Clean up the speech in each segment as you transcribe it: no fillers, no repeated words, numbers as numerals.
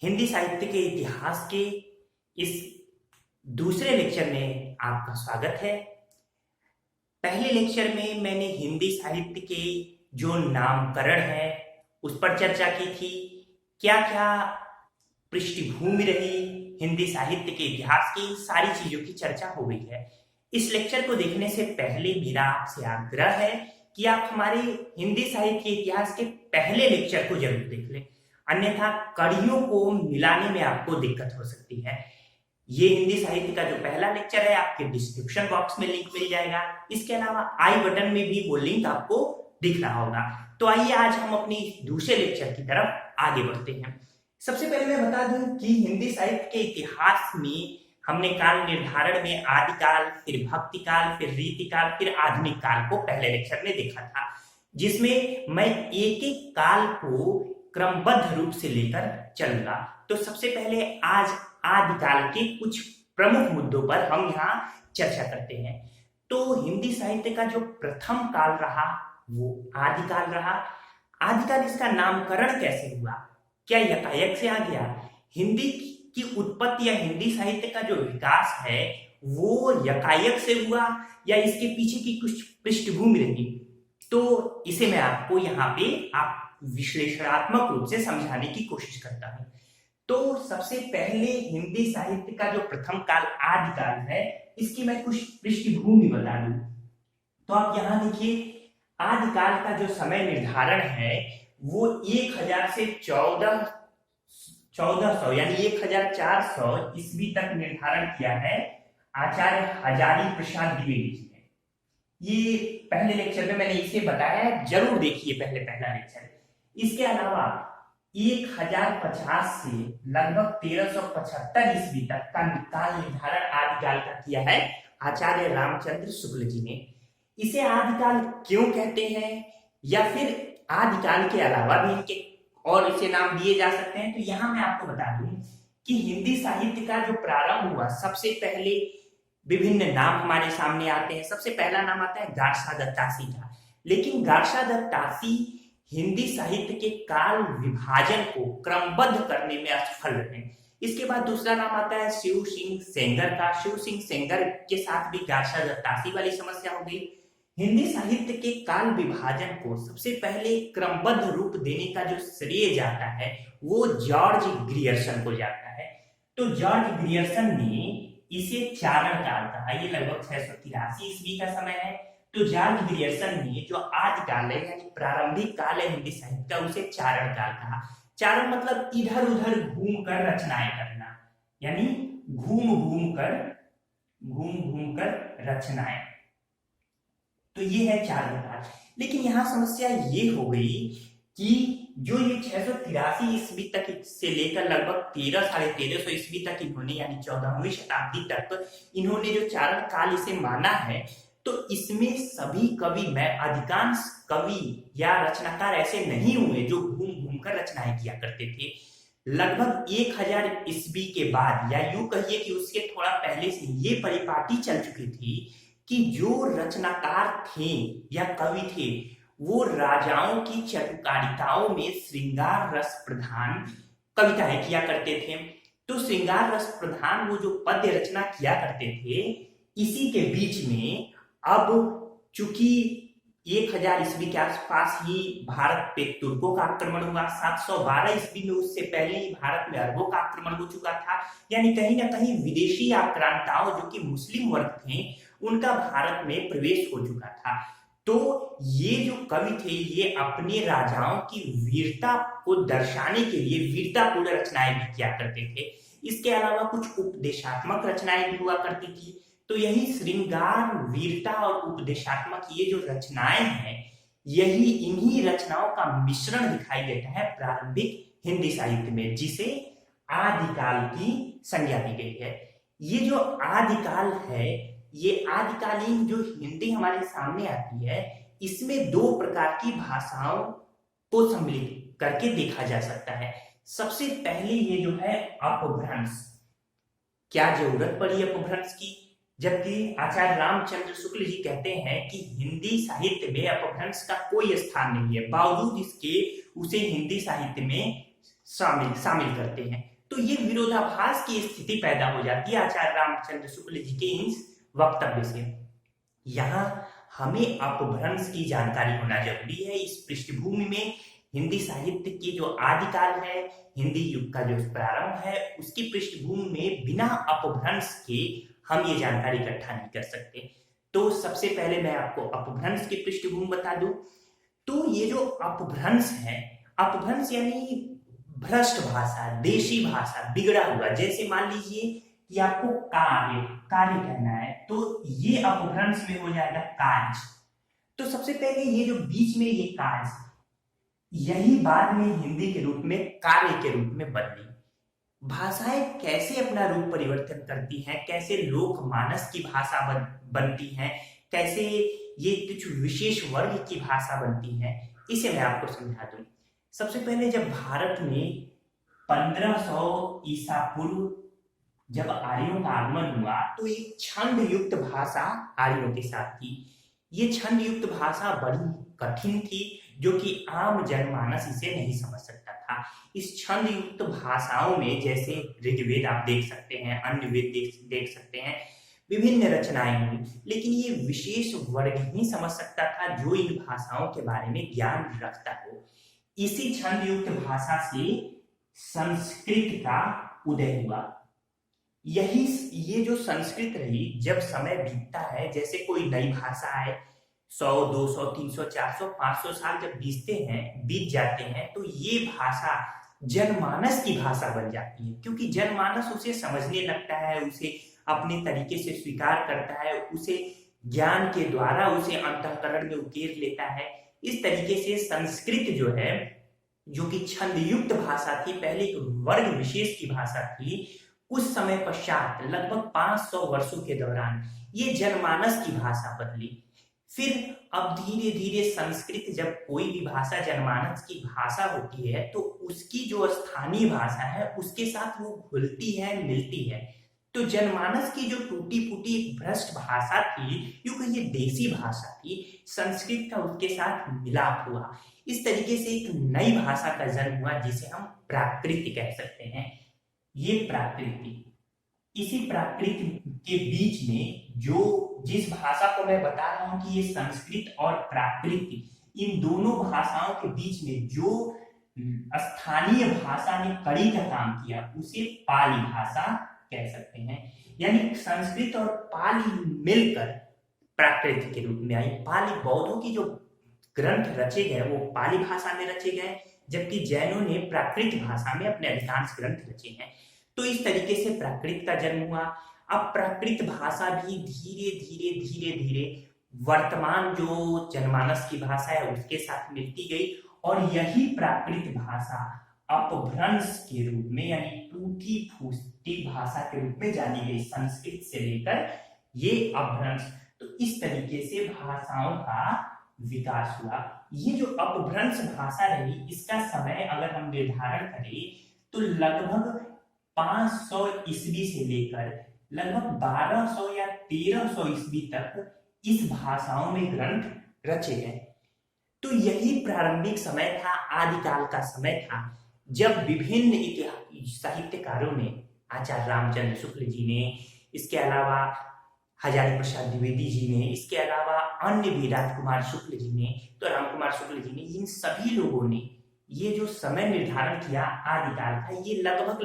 हिंदी साहित्य के इतिहास के इस दूसरे लेक्चर में आपका स्वागत है। पहले लेक्चर में मैंने हिंदी साहित्य के जो नामकरण है उस पर चर्चा की थी। क्या क्या पृष्ठभूमि रही हिंदी साहित्य के इतिहास की, सारी चीजों की चर्चा हो गई है। इस लेक्चर को देखने से पहले मेरा आपसे आग्रह है कि आप हमारे हिंदी साहित्य के इतिहास के पहले लेक्चर को जरूर देख लें, अन्यथा कड़ियों को मिलाने में आपको दिक्कत हो सकती है। ये हिंदी साहित्य का जो पहला लेक्चर है आपके डिस्क्रिप्शन बॉक्स में लिंक मिल जाएगा। इसके अलावा आई बटन में भी वो लिंक आपको दिख रहा होगा। तो आइए आज हम अपनी दूसरे लेक्चर की तरफ आगे बढ़ते हैं। सबसे पहले मैं बता दूं कि हिंदी साहित्य के इतिहास में हमने काल निर्धारण में आदिकाल, फिर भक्ति काल, फिर रीतिकाल, फिर आधुनिक काल को पहले लेक्चर में देखा था, जिसमें मैं एक एक काल को क्रमबद्ध रूप से लेकर चलूंगा। तो सबसे पहले आज आदिकाल के कुछ प्रमुख मुद्दों पर हम यहाँ चर्चा करते हैं। तो हिंदी साहित्य का जो प्रथम काल रहा वो आदिकाल रहा। आदिकाल, इसका नामकरण कैसे हुआ? क्या यकायक से आ गया? हिंदी की उत्पत्ति या हिंदी साहित्य का जो विकास है वो यकायक से हुआ या इसके पीछे की कुछ पृष्ठभूमि रही? तो इसे मैं आपको यहाँ पे विश्लेषणात्मक रूप से समझाने की कोशिश करता हूं। तो सबसे पहले हिंदी साहित्य का जो प्रथम काल आदिकाल है, इसकी मैं कुछ पृष्ठभूमि बता दूं। तो आप यहां देखिए, आदिकाल का जो समय निर्धारण है वो 1000 से 1400 यानी 1400 ईस्वी तक निर्धारण किया है आचार्य हजारी प्रसाद द्विवेदी जी ने। ये पहले लेक्चर में मैंने इसे बताया है, जरूर देखिए पहला लेक्चर। इसके अलावा 1050 से लगभग 1375 ईस्वी तक का काल निर्धारण आदिकाल का किया है आचार्य रामचंद्र शुक्ल जी ने। इसे आदिकाल क्यों कहते हैं, या फिर आदिकाल के अलावा भी इनके और इसे नाम दिए जा सकते हैं? तो यहां मैं आपको बता दूं कि हिंदी साहित्य का जो प्रारंभ हुआ, सबसे पहले विभिन्न नाम हमारे सामने आते हैं। सबसे पहला नाम आता है गार्षा दत्तासी का, लेकिन गार्षा दत्तासी हिंदी साहित्य के काल विभाजन को क्रमबद्ध करने में असफल रहे। इसके बाद दूसरा नाम आता है शिव सिंह सेंगर का। शिव सिंह सेंगर के साथ भी गार्षा दत्तासी वाली समस्या हो गई। हिंदी साहित्य के काल विभाजन को सबसे पहले क्रमबद्ध रूप देने का जो श्रेय जाता है वो जॉर्ज ग्रियर्सन को जाता है। तो जॉर्ज ग्रियर्सन ने इसे चारण काल कहा। ये लगभग 683 ईस्वी का समय है। तो जॉर्ज ग्रियर्सन ने जो आदिकाल है यानी प्रारंभिक काल है हिंदी साहित्य का, उसे चारण काल कहा। चारण मतलब इधर उधर घूम कर रचनाएं करना, यानी घूम घूम कर रचनाएं। तो ये है चारण काल। लेकिन यहाँ समस्या ये हो गई कि जो ये 683 ईस्वी तक से लेकर लगभग 1300 ईस्वी तक इन्होंने, यानी 14वीं शताब्दी तक इन्होंने जो चारण काल इसे माना है, तो इसमें सभी कवि में अधिकांश कवि या रचनाकार ऐसे नहीं हुए जो घूम घूम कर रचनाएं किया करते थे। लगभग 1000 ईस्वी के बाद, या यूं कहिए कि उसके थोड़ा पहले से ये परिपाटी चल चुकी थी कि जो रचनाकार थे या कवि थे वो राजाओं की चटुकारिताओं में श्रृंगार रस प्रधान कविताएं किया करते थे। तो श्रृंगार रस प्रधान वो जो पद्य रचना किया करते थे, इसी के बीच में अब चूंकि 1000 ईस्वी के आसपास ही भारत पे तुर्कों का आक्रमण हुआ, 712 ईस्वी में उससे पहले ही भारत में अरबों का आक्रमण हो चुका था, यानी कहीं ना कहीं विदेशी आक्रांताओं जो कि मुस्लिम वर्ग थे उनका भारत में प्रवेश हो चुका था। तो ये जो कवि थे ये अपने राजाओं की वीरता को दर्शाने के लिए वीरतापूर्ण रचनाएं भी किया करते थे। इसके अलावा कुछ उपदेशात्मक रचनाएं भी हुआ करती थी। तो यही श्रृंगार, वीरता और उपदेशात्मक ये जो रचनाएं हैं, यही इन्हीं रचनाओं का मिश्रण दिखाई देता है प्रारंभिक हिंदी साहित्य में, जिसे आदिकाल की संज्ञा दी गई है। ये जो आदिकाल है, ये आदिकालीन जो हिंदी हमारे सामने आती है, इसमें दो प्रकार की भाषाओं को सम्मिलित करके देखा जा सकता है। सबसे पहले ये जो है अपभ्रंश। क्या जरूरत पड़ी अपभ्रंश की? जबकि आचार्य रामचंद्र शुक्ल जी कहते हैं कि हिंदी साहित्य में अपभ्रंश का कोई स्थान नहीं है, बावजूद इसके उसे हिंदी साहित्य में शामिल करते हैं। तो ये विरोधाभास की स्थिति पैदा हो जाती है आचार्य रामचंद्र शुक्ल जी के इन वक्तव्य से। यहाँ हमें अपभ्रंश की जानकारी होना जरूरी है। इस पृष्ठभूमि में हिंदी साहित्य के जो आदिकाल है, हिंदी युग का जो प्रारंभ है, उसकी पृष्ठभूमि में बिना अपभ्रंश के हम ये जानकारी इकट्ठा नहीं कर सकते। तो सबसे पहले मैं आपको अपभ्रंश की पृष्ठभूमि बता दूं। तो ये जो अपभ्रंश है, अपभ्रंश यानी भ्रष्ट भाषा, देशी भाषा, बिगड़ा हुआ। जैसे मान लीजिए कि आपको कार्य कार्य कहना है, तो ये अपभ्रंश में हो जाएगा कार्य। तो सबसे पहले ये जो बीच में ये कार्य, यही बाद में हिंदी के रूप में कार्य के रूप में बदली। भाषाएं कैसे अपना रूप परिवर्तन करती हैं, कैसे लोकमानस की भाषा बनती हैं, कैसे ये कुछ विशेष वर्ग की भाषा बनती है, इसे मैं आपको समझा दूं। सबसे पहले जब भारत में 1500 ईसा पूर्व जब आर्यों का आगमन हुआ, तो एक छंद युक्त भाषा आर्यों के साथ थी। ये छंद युक्त भाषा बड़ी कठिन थी, जो कि आम जनमानस इसे नहीं समझ सकता था। इस छंद युक्त भाषाओं में जैसे ऋग्वेद आप देख सकते हैं, अन्य वेद देख सकते हैं, विभिन्न रचनाएं हुई, लेकिन ये विशेष वर्ग ही समझ सकता था जो इन भाषाओं के बारे में ज्ञान रखता हो। इसी छंद युक्त भाषा से संस्कृत का उदय हुआ। यही ये जो संस्कृत रही, जब समय बीतता है, जैसे कोई नई भाषा आए, 100, 200, 300, 400, 500 साल जब बीत जाते हैं, तो ये भाषा जनमानस की भाषा बन जाती है, क्योंकि जनमानस उसे समझने लगता है, उसे अपने तरीके से स्वीकार करता है, उसे ज्ञान के द्वारा उसे अंतःकरण में उकेर लेता है। इस तरीके से संस्कृत जो है, जो कि छंद युक्त भाषा थी, पहले एक वर्ग विशेष की भाषा थी, उस समय पश्चात लगभग 500 वर्षों के दौरान ये जनमानस की भाषा बदली। फिर अब धीरे धीरे संस्कृत, जब कोई भी भाषा जनमानस की भाषा होती है, तो उसकी जो स्थानीय भाषा है उसके साथ वो घुलती है, मिलती है। तो जनमानस की जो टूटी फूटी भ्रष्ट भाषा थी, क्योंकि ये देसी भाषा थी, संस्कृत का उसके साथ मिलाप हुआ। इस तरीके से एक नई भाषा का जन्म हुआ, जिसे हम प्राकृत कह सकते हैं। ये प्राकृत, इसी प्राकृत के बीच में जिस भाषा को मैं बता रहा हूं कि ये संस्कृत और प्राकृत, इन दोनों भाषाओं के बीच में जो स्थानीय भाषा ने कड़ी का काम किया, उसे पाली भाषा कह सकते हैं। यानी संस्कृत और पाली मिलकर प्राकृत के रूप में आई। पाली, बौद्धों की जो ग्रंथ रचे गए वो पाली भाषा में रचे गए, जबकि जैनों ने प्राकृत भाषा में अपने अधिकांश ग्रंथ रचे हैं। तो इस तरीके से प्राकृत का जन्म हुआ। अब प्राकृत भाषा भी धीरे धीरे धीरे धीरे वर्तमान जो जनमानस की भाषा है उसके साथ मिलती गई, और यही प्राकृत भाषा अपभ्रंश के रूप में, यानी टूटी फूटी भाषा के रूप में जानी गई, संस्कृत से लेकर ये अपभ्रंश। तो इस तरीके से भाषाओं का विकास हुआ। ये जो अपभ्रंश भाषा रही, इसका समय अगर हम निर्धारण करें तो लगभग 500 ईस्वी से लेकर लगभग 1200 या 1300 ईस्वी तक इस भाषाओं में ग्रंथ रचे गए। तो यही प्रारंभिक समय था, आदिकाल का समय था, जब विभिन्न साहित्यकारों ने, आचार्य रामचंद्र शुक्ल जी ने, इसके अलावा हजारी प्रसाद द्विवेदी जी ने, इसके अलावा अन्य भी, राजकुमार शुक्ल जी ने, तो रामकुमार शुक्ल जी ने, इन सभी लोगों ने ये जो समय निर्धारण किया आदिकाल का, ये लगभग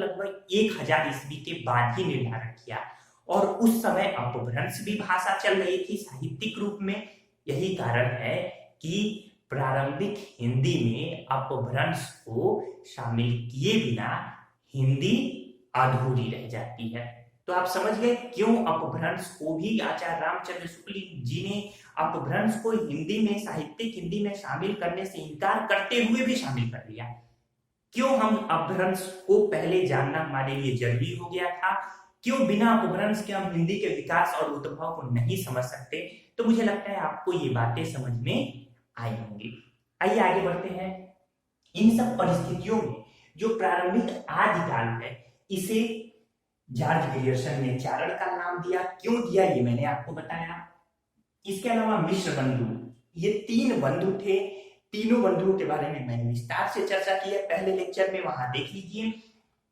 1000 ईस्वी के बाद ही निर्धारण किया। और उस समय अपभ्रंश भी भाषा चल रही थी साहित्यिक रूप में। यही कारण है कि प्रारंभिक हिंदी में अपभ्रंश को शामिल किए बिना हिंदी अधूरी रह जाती है। तो आप समझ गए क्यों अपभ्रंश को भी आचार्य रामचंद्र शुक्ल जी ने अपभ्रंश को हिंदी में, साहित्यिक हिंदी में शामिल करने से इनकार करते हुए भी शामिल कर लिया। क्यों हम अपभ्रंश को पहले जानना हमारे लिए जरूरी हो गया था, क्यों बिना अपभ्रंश के हम हिंदी के विकास और उद्भव को नहीं समझ सकते। तो मुझे लगता है आपको ये बातें समझ में आई होंगी। आइए आगे बढ़ते हैं। इन सब परिस्थितियों में जो प्रारंभिक आदिकाल है, इसे जॉर्ज ग्रियर्सन ने चारण का नाम दिया। क्यों दिया ये मैंने आपको बताया। इसके अलावा मिश्र बंधु, ये 3 बंधु थे। तीनों बंधुओं के बारे में मैंने विस्तार से चर्चा की है पहले लेक्चर में, वहां देख लीजिए।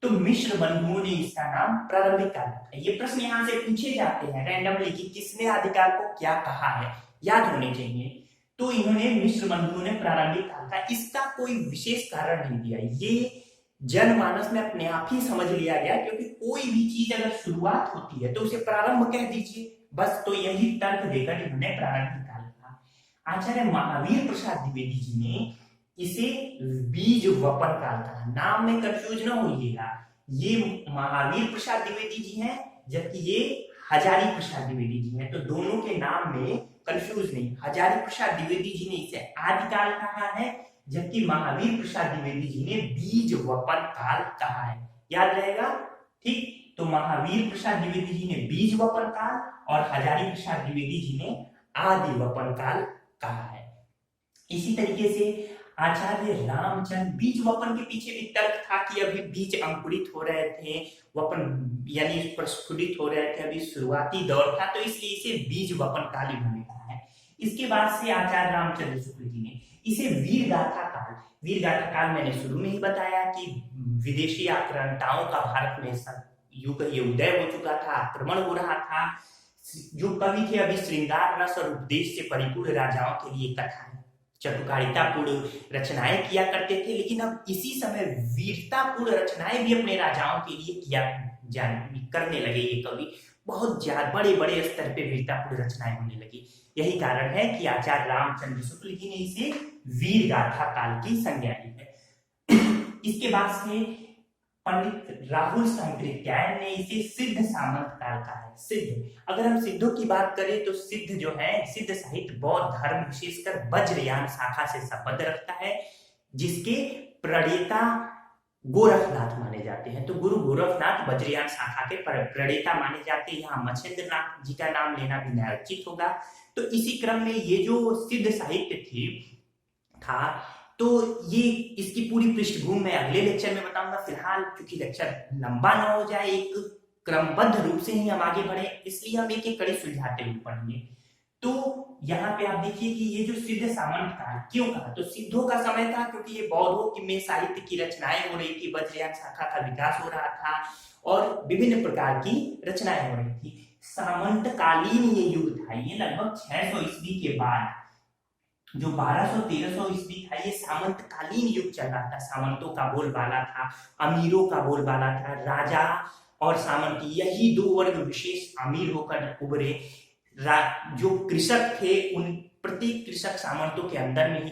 तो मिश्र बंधुओं ने इसका नाम प्रारंभिक काल रखा। ये प्रश्न यहाँ से पूछे जाते हैं रैंडमली कि किसने आदिकाल को क्या कहा है, याद होने चाहिए। तो इन्होंने मिश्र बंधुओं ने प्रारंभिक काल का, इसका कोई विशेष कारण नहीं दिया, ये जनमानस में अपने आप ही समझ लिया गया, क्योंकि कोई भी चीज अगर शुरुआत होती है तो उसे प्रारंभ कह दीजिए बस। तो यही तर्क देकर इन्होंने प्रारंभिक काल कहा। आचार्य महावीर प्रसाद द्विवेदी जी ने इसे बीज वपन काल कहा। नाम में कंफ्यूज न होइएगा, ये महावीर प्रसाद द्विवेदी जी हैं जबकि ये हजारी प्रसाद द्विवेदी जी हैं, तो दोनों के नाम में कंफ्यूज नहीं। हजारी प्रसाद द्विवेदी जी ने इसे आदिकाल कहा है जबकि महावीर प्रसाद द्विवेदी जी ने बीज वपन काल कहा है, याद रहेगा। ठीक, तो महावीर प्रसाद द्विवेदी जी ने बीज वपन काल और हजारी प्रसाद द्विवेदी जी ने आदि वपन काल कहा है। इसी तरीके से आचार्य रामचंद्र, बीज वपन के पीछे भी तर्क था कि अभी बीज अंकुरित हो रहे थे, वपन यानी प्रस्फुटित हो रहे थे, अभी शुरुआती दौर था, तो इसलिए इसे बीज वपन काल इन्होंने कहा है। इसके बाद से आचार्य रामचंद्र शुक्ल जी ने इसे वीर गाथा काल, वीर गाथा काल मैंने शुरू में ही बताया कि विदेशी आक्रांताओं का भारत में यूं कहिए उदय हो चुका था, आक्रमण हो रहा था। जो कवि थे अभी श्रृंगार रस और उपदेश से परिपूर्ण राजाओं के लिए कथाएं, चटुकारितापूर्ण रचनाएं किया करते थे, लेकिन अब इसी समय वीरतापूर्ण रचनाएं भी अपने राजाओं के लिए करने लगे। ये कवि बहुत ज्यादा बड़े बड़े स्तर पे वीरतापूर्ण रचनाएं होने लगी। यही कारण है कि आचार्य रामचंद्र शुक्ल जी ने इसे वीर गाथा काल की संज्ञा दी है। इसके बाद से पंडित राहुल सांकृत्यायन ने इसे सिद्ध सामंत काल कहा है। सिद्ध, अगर हम सिद्धों की बात करें तो सिद्ध जो है, सिद्ध साहित्य बौद्ध धर्म विशेषकर वज्रयान शाखा से संबंध रखता है, जिसके प्रणेता गोरखनाथ माने जाते हैं। तो गुरु गोरखनाथ वज्रयान शाखा के प्रणेता माने जाते हैं। यहाँ मच्छेंद्र नाथ जी का नाम लेना भी न्यायोचित होगा। तो इसी क्रम में ये जो सिद्ध साहित्य था, तो ये इसकी पूरी पृष्ठभूमि मैं अगले लेक्चर में बताऊंगा। फिलहाल क्योंकि लेक्चर लंबा ना हो जाए, एक क्रमबद्ध रूप से ही हम आगे बढ़े, इसलिए हम एक एक कड़ी सुलझाते हुए पढ़ेंगे। तो यहाँ पे आप देखिए कि ये जो सिद्ध सामंत काल क्यों कहा, तो सिद्धों का समय था क्योंकि ये बौद्धों की में साहित्य की रचनाएं हो रही थी, वज्रयान शाखा का विकास हो रहा था और विभिन्न प्रकार की रचनाएं हो रही थी। सामंतकालीन ये युग था, ये लगभग 600 ईस्वी के बाद, जो 1200-1300 ईस्वी था, ये सामंतकालीन युग चल रहा था। सामंतों का बोलबाला था, अमीरों का बोलबाला था, राजा और सामंत यही दो वर्ग विशेष अमीर होकर उभरे। जो कृषक थे उन प्रत्येक कृषक सामंतों के अंदर में ही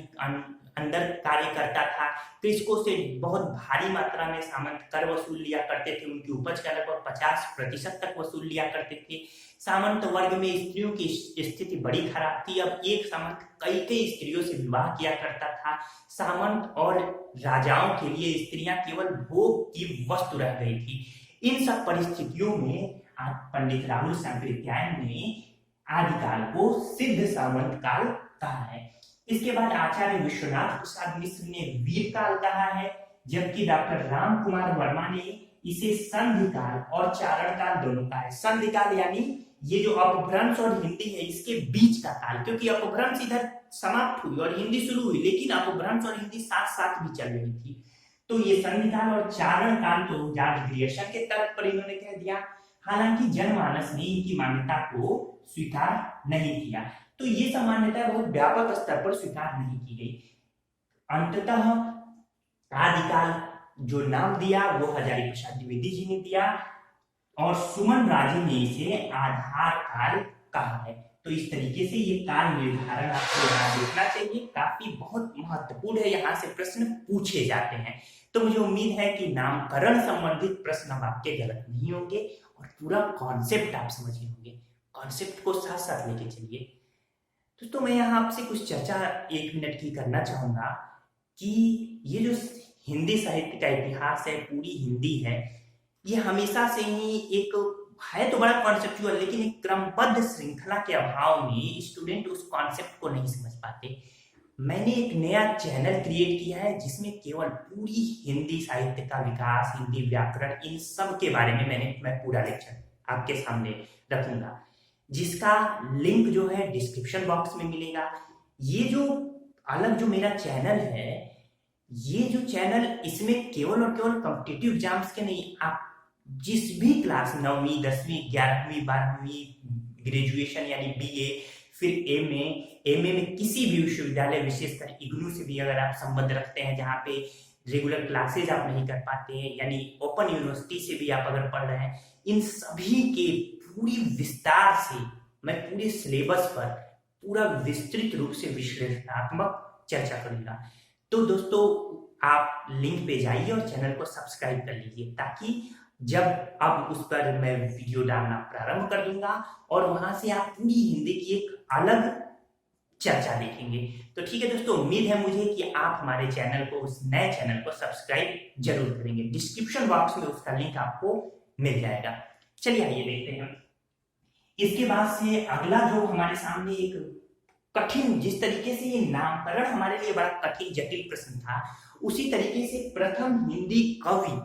अंदर कार्य करता था। कृषकों से बहुत भारी मात्रा में सामंत कर वसूल लिया करते थे, उनकी उपज का लगभग 50% तक वसूल लिया करते थे। सामंत वर्ग में स्त्रियों की स्थिति बड़ी खराब थी। अब एक सामंत कई कई स्त्रियों से विवाह किया करता था। सामंत और राजाओं के लिए स्त्रियां केवल भोग की वस्तु रह गई थी। इन सब परिस्थितियों में पंडित राहुल सांकृत्यायन ने आदिकाल को सिद्ध सामंत काल कहा है। इसके बाद आचार्य विश्वनाथ प्रसाद मिश्र ने वीर काल कहा है, जबकि डॉक्टर राम कुमार वर्मा ने इसे संधि काल और चारण काल दोनों का है। संधि काल यानी ये जो अपभ्रंश और हिंदी है इसके बीच का काल, क्योंकि अपभ्रंश इधर समाप्त हुई और हिंदी शुरू हुई, लेकिन अपभ्रंश और हिंदी साथ साथ भी चल रही थी। तो ये संधि काल और चारण काल तो जॉर्ज ग्रियर्सन के तर्क पर इन्होंने कह दिया, हालांकि जनमानस ने इनकी मान्यता को स्वीकार नहीं किया। तो ये सामान्यता बहुत व्यापक स्तर पर स्वीकार नहीं की गई। अंततः आदिकाल जो नाम दिया वो हजारी प्रसाद द्विवेदी जी ने दिया और सुमन राजे ने इसे आधार काल कहा है। तो इस तरीके से ये काल निर्धारण आपको यहाँ देखना चाहिए, काफी बहुत महत्वपूर्ण है, यहाँ से प्रश्न पूछे जाते हैं। तो मुझे उम्मीद है कि नामकरण संबंधित प्रश्न आपके गलत नहीं होंगे और पूरा कॉन्सेप्ट आप समझ गए होंगे। कॉन्सेप्ट को साथ साथ लेके चलिए। तो मैं यहाँ आपसे कुछ चर्चा 1 मिनट की करना चाहूंगा कि ये जो हिंदी साहित्य का इतिहास है, पूरी हिंदी है, ये हमेशा से ही एक है तो बड़ा कॉन्सेप्चुअल, लेकिन एक क्रमबद्ध श्रृंखला के अभाव में स्टूडेंट उस कॉन्सेप्ट को नहीं समझ पाते। मैंने एक नया चैनल क्रिएट किया है जिसमें केवल पूरी हिंदी साहित्य का विकास, हिंदी व्याकरण, इन सब के बारे में मैं पूरा लेक्चर आपके सामने रखूंगा, जिसका लिंक जो है डिस्क्रिप्शन बॉक्स में मिलेगा। ये जो अलग जो मेरा चैनल है ये जो चैनल, इसमें केवल और केवल कॉम्पिटिटिव एग्जाम्स के नहीं, आप जिस भी क्लास 9वीं 10वीं 11वीं 12वीं ग्रेजुएशन यानी बीए, फिर एमए में किसी भी विश्वविद्यालय, विशेषकर इग्नू से भी अगर आप संबंध रखते हैं, जहाँ पे रेगुलर क्लासेज आप नहीं कर पाते हैं, यानी ओपन यूनिवर्सिटी से भी आप अगर पढ़ रहे हैं, इन सभी के पूरी विस्तार से मैं पूरे सिलेबस पर पूरा विस्तृत रूप से विश्लेषणात्मक चर्चा करूंगा। तो दोस्तों, आप लिंक पे जाइए और चैनल को सब्सक्राइब कर लीजिए, ताकि जब अब उस पर मैं वीडियो डालना प्रारंभ कर दूंगा और वहां से आप पूरी हिंदी की एक अलग चर्चा देखेंगे। तो ठीक है दोस्तों, उम्मीद है मुझे कि आप हमारे चैनल को, उस नए चैनल को सब्सक्राइब जरूर करेंगे। डिस्क्रिप्शन बॉक्स में उसका लिंक आपको मिल जाएगा। चलिए आइए देखते हैं। इसके बाद से अगला जो हमारे सामने एक कठिन, जिस तरीके से ये नामकरण हमारे लिए बड़ा कठिन जटिल प्रश्न था, उसी तरीके से प्रथम हिंदी कवि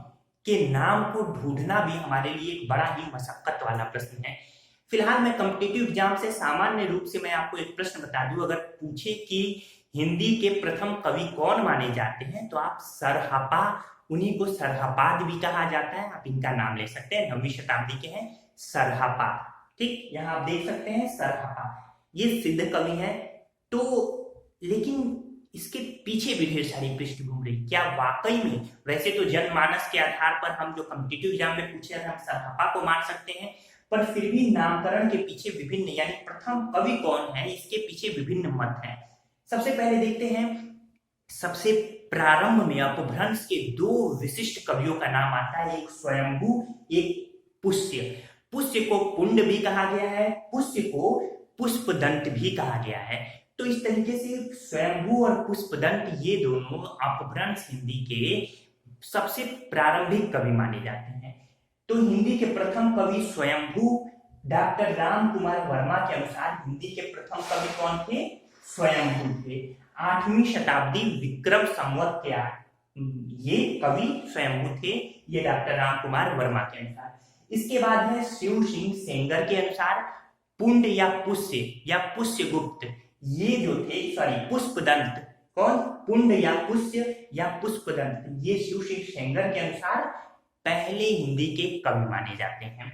के नाम को ढूंढना भी हमारे लिए एक बड़ा ही मशक्कत वाला प्रश्न है। फिलहाल मैं कॉम्पिटिटिव एग्जाम से सामान्य रूप से मैं आपको एक प्रश्न बता दूं, अगर पूछे कि हिंदी के प्रथम कवि कौन माने जाते हैं, तो आप सरहपा, उन्हीं को सरहपाद भी कहा जाता है, आप इनका नाम ले सकते हैं, 9वीं शताब्दी के हैं सरहपा। ठीक, यहाँ आप देख सकते हैं सरहपा, ये सिद्ध कवि है। तो लेकिन इसके पीछे भी ढेर सारी पृष्ठभूमि रही। क्या वाकई में, वैसे तो जनमानस के आधार पर हम जो कॉम्पिटिटिव एग्जाम में पूछे हम सरहपा को मान सकते हैं, पर फिर भी नामकरण के पीछे विभिन्न, यानी प्रथम कवि कौन है, इसके पीछे विभिन्न मत हैं। सबसे पहले देखते हैं, सबसे प्रारंभ में अपभ्रंश के दो विशिष्ट कवियों का नाम आता है, एक स्वयंभू, एक पुष्य। पुष्य को पुंड भी कहा गया है, पुष्य को पुष्पदंत भी कहा गया है। तो इस तरीके से स्वयंभू और पुष्पदंत, ये दोनों अपभ्रंश हिंदी के सबसे प्रारंभिक कवि माने जाते हैं। तो हिंदी के प्रथम कवि स्वयंभू, डॉक्टर राम कुमार वर्मा के अनुसार हिंदी के प्रथम कवि कौन थे? स्वयंभू थे। 8वीं शताब्दी विक्रम संवत के ये कवि स्वयंभू थे, ये डॉक्टर राम कुमार वर्मा के अनुसार। इसके बाद है शिव सिंह सेंगर के अनुसार पुंड या पुष्यगुप्त, ये जो थे, सॉरी पुष्पदंत, कौन? पुंड या पुष्य या पुष्पदंत, ये शिव सिंह सेंगर के अनुसार पहले हिंदी के कवि माने जाते हैं।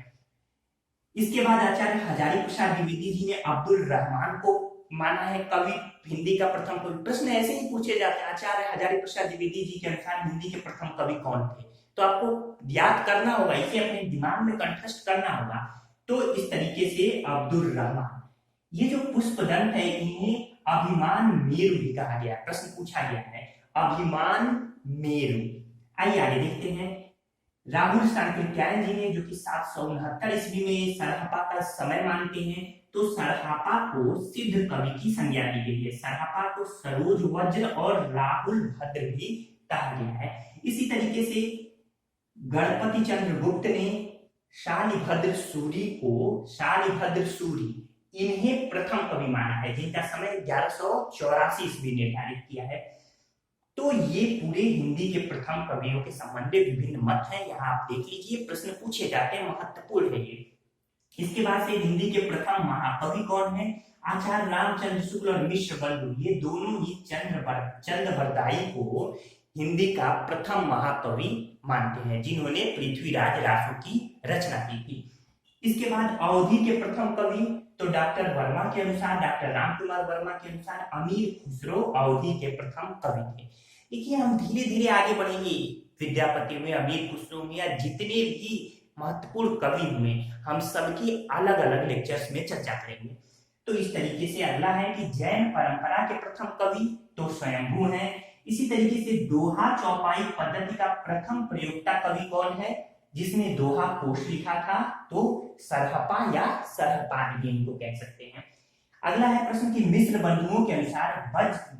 इसके बाद आचार्य हजारी प्रसाद द्विवेदी जी ने अब्दुल रहमान को माना है कवि, हिंदी का प्रथम कवि। प्रश्न ऐसे ही पूछे जाते हैं, आचार्य हजारी प्रसाद द्विवेदी जी के अनुसार हिंदी के प्रथम कवि कौन थे? तो आपको याद करना होगा, इसे अपने दिमाग में कंठस्थ करना होगा। तो इस तरीके से अब्दुल रहमान, ये जो पुष्पदंत है, इन्हें अभिमान मेरु भी कहा गया, प्रश्न पूछा गया है अभिमान मेरु। आइए आगे देखते हैं। राहुल सांकृत्यायन जी ने, जो कि 769 ईस्वी में सरहपा का समय मानते हैं, तो सरहपा को सिद्ध कवि की संज्ञा दी गई है। सरहपा को सरोज वज्र और राहुल भद्र भी कहा गया है। इसी तरीके से गणपति चंद्र गुप्त ने शालिभद्र सूरी इन्हें प्रथम कवि माना है, जिनका समय 1184 ईस्वी निर्धारित किया है। तो ये पूरे हिंदी के प्रथम कवियों के संबंध में विभिन्न मत हैं, यहाँ आप देख लीजिए, प्रश्न पूछे जाते हैं, महत्वपूर्ण है ये। इसके बाद से हिंदी के प्रथम महाकवि कौन है? आचार्य रामचंद्र शुक्ल और मिश्र बंधु, ये दोनों ही चंद्रवरदाई को हिंदी का प्रथम महाकवि मानते हैं, जिन्होंने पृथ्वीराज रासो की रचना की थी। इसके बाद अवधि के प्रथम कवि, तो डॉक्टर वर्मा के अनुसार, डॉक्टर रामकुमार वर्मा के अनुसार अमीर खुसरो अवधि के प्रथम कवि थे। देखिए, हम धीरे धीरे आगे बढ़ेंगे, विद्यापति में, अमीर खुसरो में, या जितने भी महत्वपूर्ण कवि हुए, हम सबकी अलग अलग लेक्चर्स में चर्चा करेंगे। तो इस तरीके से अगला है कि जैन परंपरा के प्रथम कवि तो स्वयंभू हैं। इसी तरीके से दोहा चौपाई पद्धति का प्रथम प्रयोक्ता कवि कौन है, जिसने दोहा कोश लिखा था? तो सरहपा या सरहपाद भी इनको कह सकते हैं। अगला है प्रश्न कि मिश्र बंधुओं के अनुसार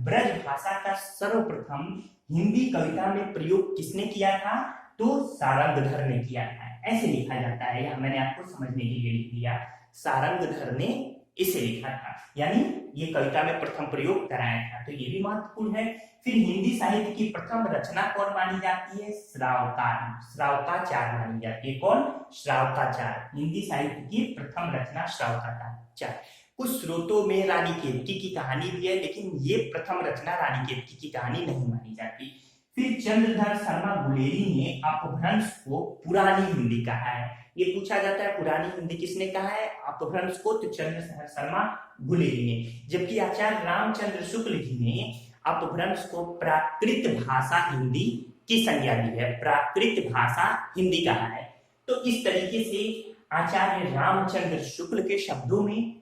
ब्रज भाषा का सर्वप्रथम हिंदी कविता में प्रयोग किसने किया था? तो सारंगधर ने किया था, ऐसे लिखा जाता है, यह मैंने आपको समझने के लिए लिख दिया, सारंगधर ने इसे लिखा था, यानी ये कविता में प्रथम प्रयोग कराया था। तो ये भी महत्वपूर्ण है। फिर हिंदी साहित्य की प्रथम रचना कौन मानी जाती है? श्रावकाचार मानी जाती है। कौन? श्रावकाचार। हिंदी साहित्य की प्रथम रचना श्रावकाचार। कुछ स्रोतों में रानी केतकी की कहानी भी है, लेकिन ये प्रथम रचना रानी केतकी की कहानी नहीं मानी जाती। फिर चंद्रधर शर्मा गुलेरी ने अपभ्रंश को पुरानी हिंदी कहा है। ये पूछा जाता है पुरानी हिंदी किसने कहा है अपभ्रंश को, तो चंद्रधर शर्मा गुलेरी ने। जबकि आचार्य रामचंद्र शुक्ल जी ने अपभ्रंश को प्राकृत भाषा हिंदी की संज्ञा दी है, प्राकृत भाषा हिंदी कहा है। तो इस तरीके से आचार्य रामचंद्र शुक्ल के शब्दों में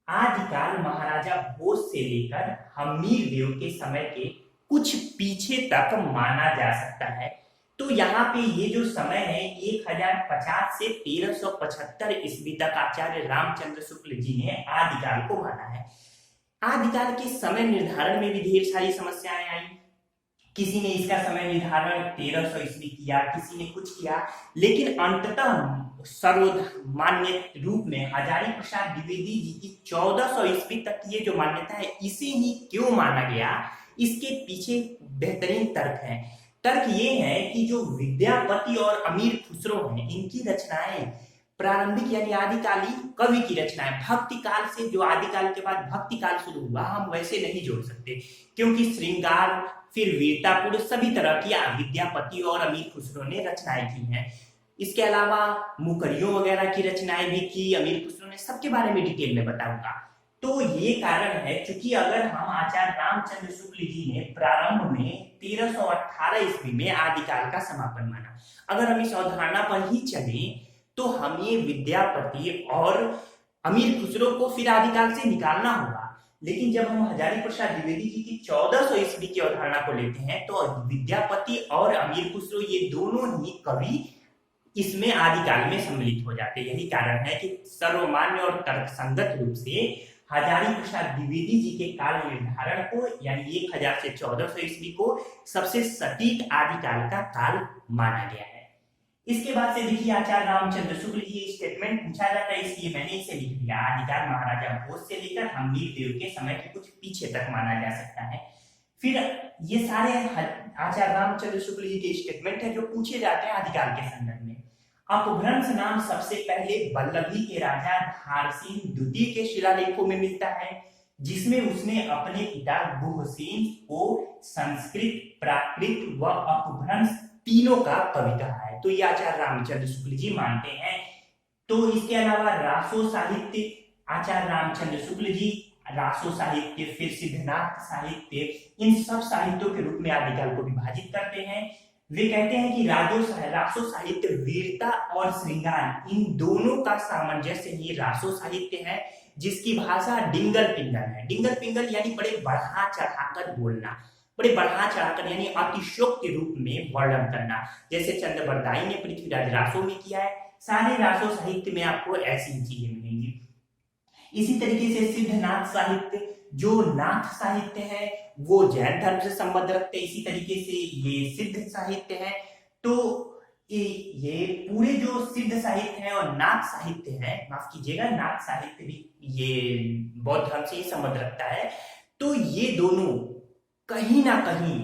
आदिकाल महाराजा भोज से लेकर हम्मीर देव के समय के कुछ पीछे तक माना जा सकता है। तो यहाँ पे ये जो समय है 1050 से 1375 ईस्वी तक आचार्य रामचंद्र शुक्ल जी ने आदिकाल को माना है। आदिकाल के समय निर्धारण में भी ढेर सारी समस्याएं आई। किसी ने इसका समय निर्धारण 1300 ईस्वी किया, किसी ने कुछ किया, लेकिन अंततः सर्वमान्य रूप में हजारी प्रसाद द्विवेदी जी की 1400 ईस्वी तक ये जो मान्यता है इसे ही क्यों माना गया, इसके पीछे बेहतरीन तर्क है। तर्क ये है कि जो विद्यापति और अमीर खुसरो हैं इनकी रचनाएं प्रारंभिक यानी आदिकाली कवि की रचनाएं, भक्ति काल से जो आदिकाल के बाद भक्ति काल शुरू हुआ हम वैसे नहीं जोड़ सकते, क्योंकि श्रृंगार फिर वीरतापुर सभी तरह की विद्यापति और अमीर खुसरो ने रचनाएं की हैं। इसके अलावा मुकरियों वगैरह की रचनाएं भी की अमीर खुसरो ने, सबके बारे में डिटेल में बताऊंगा। तो ये कारण है क्योंकि अगर हम आचार्य रामचंद्र शुक्ल जी ने प्रारंभ में 1318 ईस्वी में आदिकाल का समापन माना, अगर हम इस अवधारणा पर ही चले तो हमें विद्यापति और अमीर खुसरो को फिर आदिकाल से निकालना होगा। लेकिन जब हम हजारी प्रसाद द्विवेदी जी की 1400 ईस्वी की अवधारणा को लेते हैं तो विद्यापति और अमीर खुसरो ये दोनों ही कवि इसमें आदिकाल में सम्मिलित हो जाते हैं। यही कारण है कि सर्वमान्य और तर्कसंगत रूप से हजारी प्रसाद द्विवेदी जी के काल निर्धारण को यानी 1000 से 1400 ईस्वी को सबसे सटीक आदिकाल का काल माना गया है। इसके बाद से देखिए आचार्य रामचंद्र शुक्ल जी स्टेटमेंट पूछा जाता है इसलिए मैंने इसे लिख दिया, आदिकाल महाराजा भोज से लेकर हम्मीर देव के समय के कुछ पीछे तक माना जा सकता है। फिर ये सारे आचार्य रामचंद्र शुक्ल जी के स्टेटमेंट है जो पूछे जाते हैं आदिकाल के संदर्भ में। अपभ्रंश नाम सबसे पहले वल्लभी के राजा धारसेन द्वितीय के शिलालेखों में मिलता है, जिसमें उसने अपने पिता गुहसेन को संस्कृत, प्राकृत व अपभ्रंश तीनों का कवि कहा है। तो ये आचार्य रामचंद्र शुक्ल जी मानते हैं। तो इसके अलावा रासो साहित्य, आचार्य रामचंद्र शुक्ल जी रासो साहित्य फिर सिद्धनाथ साहित्य इन सब साहित्यों के रूप में आदिकाल को विभाजित करते हैं। वे कहते हैं कि रासो साहित्य वीरता और श्रृंगार इन दोनों का सामंजस्य ही रासो साहित्य है, जिसकी भाषा डिंगल पिंगल है। डिंगल पिंगल यानी बड़े बढ़ा चढ़ाकर बोलना, बड़े बढ़ा चढ़ाकर यानी अतिशोक्त के रूप में वर्णन करना, जैसे चंद्रबरदाई ने पृथ्वीराज रासो में किया है। सारे रासो साहित्य में आपको ऐसी चीजें मिलेंगी। इसी तरीके से सिद्धनाथ साहित्य, जो नाथ साहित्य है वो जैन धर्म से संबंध रखते हैं, इसी तरीके से ये सिद्ध साहित्य है। तो ये पूरे जो सिद्ध साहित्य है और नाथ साहित्य है, माफ कीजिएगा नाथ साहित्य भी ये बौद्ध धर्म से ही संबंध रखता है। तो ये दोनों कहीं ना कहीं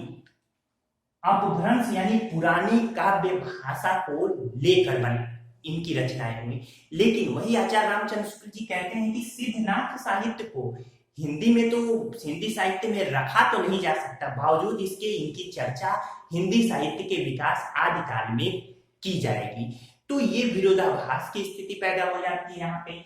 अपभ्रंश यानी पुरानी काव्य भाषा को लेकर बने इनकी रचनाएं हुई। लेकिन वही आचार्य रामचंद्र शुक्ल जी कहते हैं कि सिद्धनाथ साहित्य को हिंदी में तो हिंदी साहित्य में रखा तो नहीं जा सकता, बावजूद इसके इनकी चर्चा हिंदी साहित्य के विकास आदिकाल में की जाएगी। तो ये विरोधाभास की स्थिति पैदा हो जाती है। यहाँ पे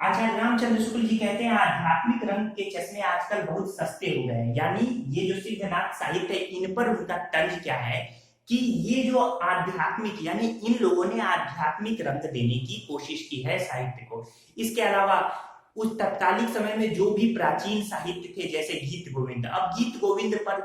आचार्य रामचंद्र शुक्ल जी कहते हैं आध्यात्मिक रंग के चश्मे आजकल बहुत सस्ते हो गए हैं, यानी ये जो सिद्धनाथ साहित्य है इन पर उनका तंज क्या है कि ये जो आध्यात्मिक यानी इन लोगों ने आध्यात्मिक रंग देने की कोशिश की है साहित्य को। इसके अलावा उस तत्कालिक समय में जो भी प्राचीन साहित्य थे जैसे गीत गोविंद, अब गीत गोविंद पर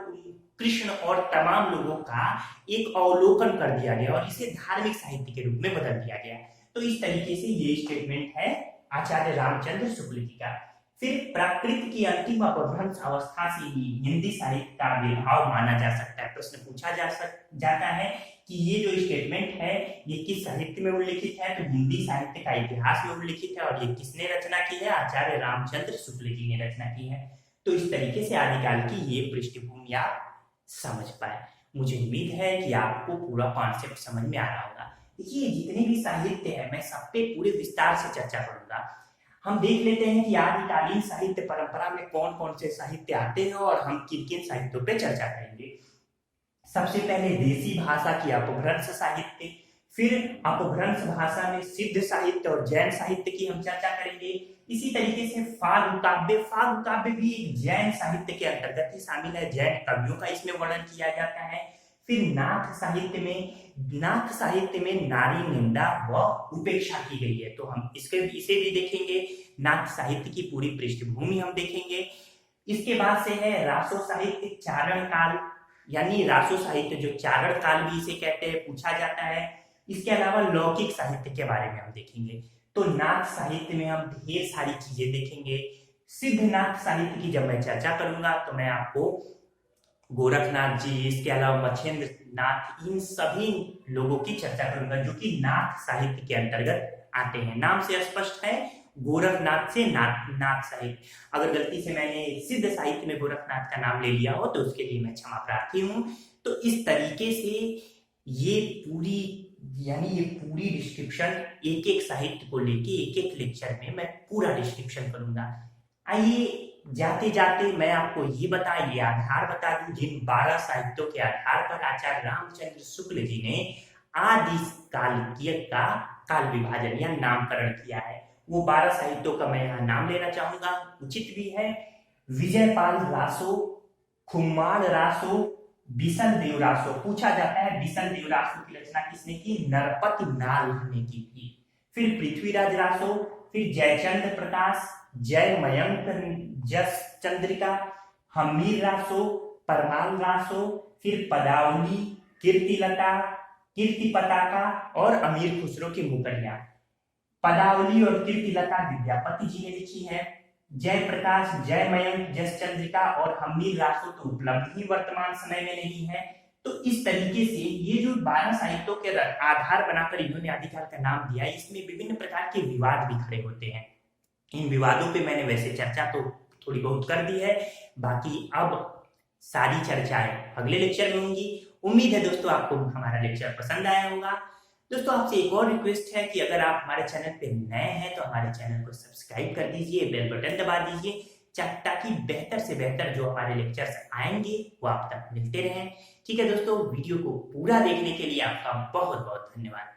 कृष्ण और तमाम लोगों का एक अवलोकन कर दिया गया और इसे धार्मिक साहित्य के रूप में बदल दिया गया। तो इस तरीके से ये स्टेटमेंट है आचार्य रामचंद्र शुक्ल जी का। फिर प्राकृत की अंतिम अपभ्रंश अवस्था से ही हिंदी साहित्य का आविर्भाव माना जा सकता है। प्रश्न पूछा जाता है कि ये जो स्टेटमेंट है ये किस साहित्य में उल्लिखित है, तो हिंदी साहित्य का इतिहास में उल्लिखित है और ये किसने रचना की है, आचार्य रामचंद्र शुक्ल जी ने रचना की है। तो इस तरीके से आदिकाल की ये पृष्ठभूमि आप समझ पाए। मुझे उम्मीद है कि आपको पूरा कॉन्सेप्ट समझ में आ रहा होगा। देखिए जितने भी साहित्य है मैं सब पे पूरे विस्तार से चर्चा करूंगा। हम देख लेते हैं कि आदिकालीन साहित्य परंपरा में कौन कौन से साहित्य आते हैं और हम किन किन साहित्यों पे चर्चा करेंगे। सबसे पहले देसी भाषा की अपभ्रंश साहित्य, फिर अपभ्रंश भाषा में सिद्ध साहित्य और जैन साहित्य की हम चर्चा करेंगे। इसी तरीके से फाग काव्य भी एक जैन साहित्य के अंतर्गत ही शामिल है, जैन कवियों का इसमें वर्णन किया जाता है। फिर नाथ साहित्य में नारी निंदा व उपेक्षा की गई है, तो हम इसे भी देखेंगे। नाथ साहित्य की पूरी पृष्ठभूमि हम देखेंगे। इसके बाद से है रासो साहित्य, चारण काल, यानी रासो साहित्य जो चारण काल भी इसे कहते हैं, पूछा जाता है। इसके अलावा लौकिक साहित्य के बारे में हम देखेंगे। तो नाथ साहित्य में हम ढेर सारी चीजें देखेंगे। सिद्धनाथ साहित्य की जब मैं चर्चा करूंगा तो मैं आपको गोरखनाथ जी, इसके अलावा मछेंद्र नाथ, इन सभी लोगों की चर्चा करूंगा जो कि नाथ साहित्य के अंतर्गत आते हैं। नाम से स्पष्ट है, गोरखनाथ से नाथ साहित्य। अगर गलती से मैंने सिद्ध साहित्य में गोरखनाथ का नाम ले लिया हो तो उसके लिए मैं क्षमा प्रार्थी हूँ। तो इस तरीके से ये पूरी डिस्क्रिप्शन एक एक साहित्य को लेके एक एक लेक्चर में मैं पूरा डिस्क्रिप्शन करूंगा। आइए जाते जाते मैं आपको ये आधार बता दूं, जिन 12 साहित्यों के आधार पर आचार्य रामचंद्र शुक्ल जी ने आदि काल का काल विभाजन या नामकरण किया है। वो 12 साहित्यों का मैं यहाँ नाम लेना चाहूंगा, उचित भी है। विजयपाल रासो, खुम्माड़ रासो, बिशन देव रासो। पूछा जाता है बिशन देव रासो की रचना किसने की? नरपति नाल ने की थी। फिर पृथ्वीराज रासो, फिर जयचंद्र प्रकाश, जय मयंक जस चंद्रिका, हमीर रासो, परमाल रासो, फिर पदावली, कीर्तिलता, कीर्ति पताका और अमीर खुसरो की मुकरिया। पदावली और कीर्तिलता विद्यापति जी ने लिखी है। जयप्रकाश, जय मयंक, जस चंद्रिका और हमीर रासो तो उपलब्ध ही वर्तमान समय में नहीं है। तो इस तरीके से ये जो 12 साहित्यों के आधार बनाकर इन्होंने आदिकाल का नाम दिया, इसमें विभिन्न प्रकार के विवाद भी खड़े होते हैं। इन विवादों पे मैंने वैसे चर्चा तो थोड़ी बहुत कर दी है, बाकी अब सारी चर्चाएं अगले लेक्चर में होंगी। उम्मीद है दोस्तों आपको हमारा लेक्चर पसंद आया होगा। दोस्तों आपसे एक और रिक्वेस्ट है कि अगर आप हमारे चैनल पे नए हैं तो हमारे चैनल को सब्सक्राइब कर दीजिए, बेल बटन दबा दीजिए, ताकि बेहतर से बेहतर जो हमारे लेक्चर्स आएंगे वो आप तक मिलते रहें। ठीक है दोस्तों, वीडियो को पूरा देखने के लिए आपका बहुत बहुत धन्यवाद।